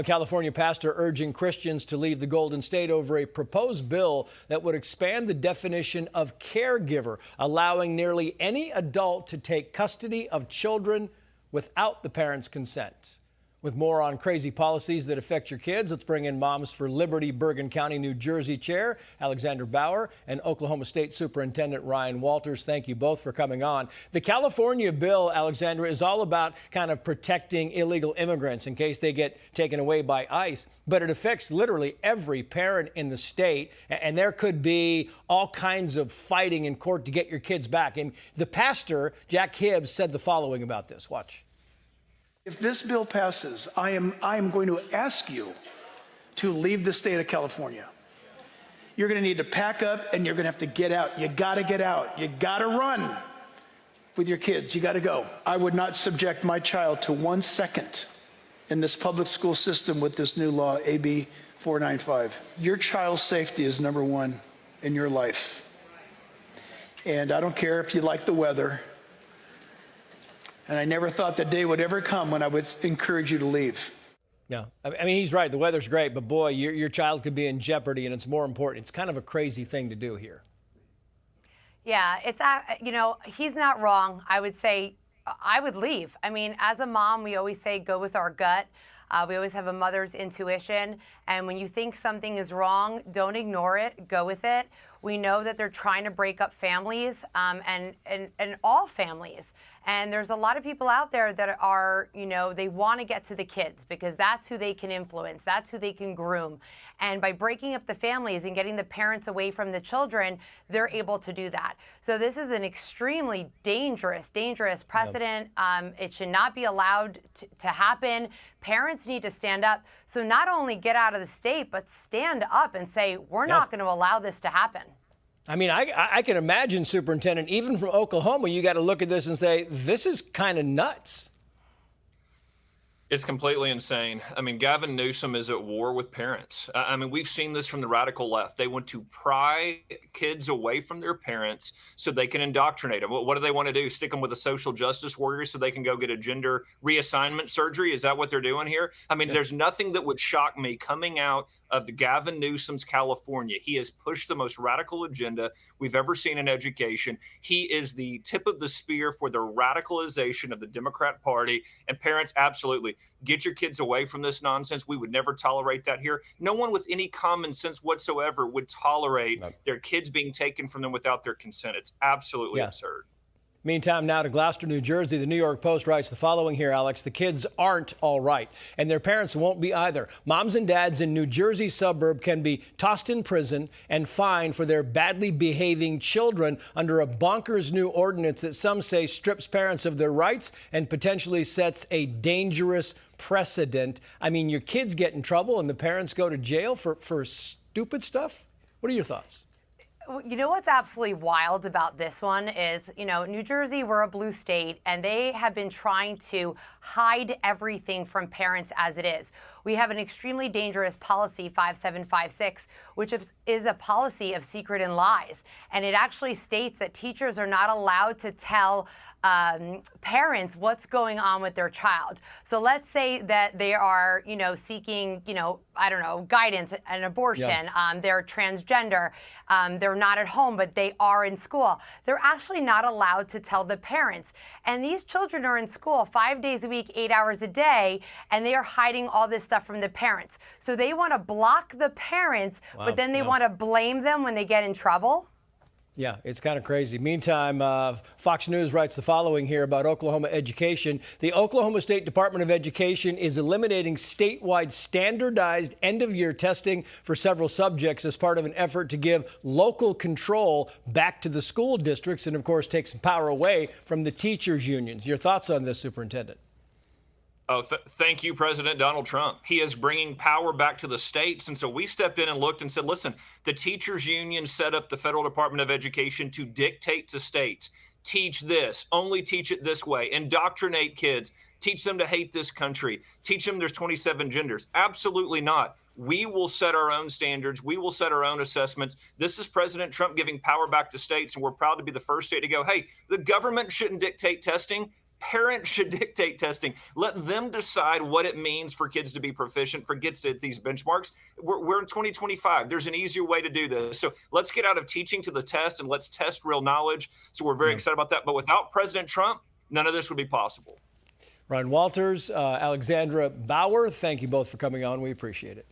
A California pastor urging Christians to leave the Golden State over a proposed bill that would expand the definition of caregiver, allowing nearly any adult to take custody of children without the parents' consent. With more on crazy policies that affect your kids, let's bring in Moms for Liberty Bergen County, New Jersey Chair Alexandra Bougher and Oklahoma State Superintendent Ryan Walters. Thank you both for coming on. The California bill, Alexandra, is all about kind of protecting illegal immigrants in case they get taken away by ICE. But it affects literally every parent in the state, and there could be all kinds of fighting in court to get your kids back. And the pastor, Jack Hibbs, said the following about this. Watch. If this bill passes, I am going to ask you to leave the state of California. You're going to need to pack up and you're going to have to get out. You got to get out. You got to run with your kids. You got to go. I would not subject my child to 1 second in this public school system with this new law, AB 495. Your child's safety is number one in your life. And I don't care if you like the weather. And I never thought the day would ever come when I would encourage you to leave. Yeah, I mean, he's right. The weather's great, but boy, your child could be in jeopardy, and it's more important. It's kind of a crazy thing to do here. Yeah, it's, he's not wrong. I would say I would leave. I mean, as a mom, we always say go with our gut. We always have a mother's intuition. And when you think something is wrong, don't ignore it. Go with it. We know that they're trying to break up families and all families. And there's a lot of people out there that are, they want to get to the kids because that's who they can influence. That's who they can groom. And by breaking up the families and getting the parents away from the children, they're able to do that. So this is an extremely dangerous precedent. Yep. It should not be allowed to happen. Parents need to stand up. So not only get out of the state, but stand up and say, we're not going to allow this to happen. I mean, I can imagine, Superintendent, even from Oklahoma, you got to look at this and say, this is kind of nuts. It's completely insane. I mean, Gavin Newsome is at war with parents. I mean, we've seen this from the radical left. They want to pry kids away from their parents so they can indoctrinate them. What do they want to do? Stick them with a social justice warrior so they can go get a gender reassignment surgery? Is that what they're doing here? I mean, there's nothing that would shock me coming out of the Gavin Newsome's California. He has pushed the most radical agenda we've ever seen in education. He is the tip of the spear for the radicalization of the Democrat Party. And parents, absolutely, get your kids away from this nonsense. We would never tolerate that here. No one with any common sense whatsoever would tolerate their kids being taken from them without their consent. It's absolutely absurd. Meantime, now to Gloucester, New Jersey. The New York Post writes the following here, Alex. The kids aren't all right, and their parents won't be either. Moms and dads in New Jersey suburb can be tossed in prison and fined for their badly behaving children under a bonkers new ordinance that some say strips parents of their rights and potentially sets a dangerous precedent. I mean, your kids get in trouble and the parents go to jail for stupid stuff? What are your thoughts? You know what's absolutely wild about this one is, New Jersey, we're a blue state, and they have been trying to hide everything from parents as it is. We have an extremely dangerous policy, 5756, which is a policy of secret and lies. And it actually states that teachers are not allowed to tell parents what's going on with their child. So let's say that they are, seeking, guidance, an abortion, they're transgender, they're not at home, but they are in school. They're actually not allowed to tell the parents. And these children are in school 5 days a week, 8 hours a day, and they are hiding all this stuff from the parents. So they want to block the parents, but then they want to blame them when they get in trouble. Yeah, it's kind of crazy. Meantime, Fox News writes the following here about Oklahoma education. The Oklahoma State Department of Education is eliminating statewide standardized end-of-year testing for several subjects as part of an effort to give local control back to the school districts and, of course, take some power away from the teachers' unions. Your thoughts on this, Superintendent? Oh, thank you, President Donald Trump. He is bringing power back to the states. And so we stepped in and looked and said, listen, the teachers union set up the Federal Department of Education to dictate to states, teach this, only teach it this way, indoctrinate kids, teach them to hate this country, teach them there's 27 genders. Absolutely not. We will set our own standards. We will set our own assessments. This is President Trump giving power back to states, and we're proud to be the first state to go, hey, the government shouldn't dictate testing. Parents should dictate testing. Let them decide what it means for kids to be proficient, for kids to hit these benchmarks. We're in 2025. There's an easier way to do this. So let's get out of teaching to the test and let's test real knowledge. So we're very excited about that. But without President Trump, none of this would be possible. Ryan Walters, Alexandra Bougher, thank you both for coming on. We appreciate it.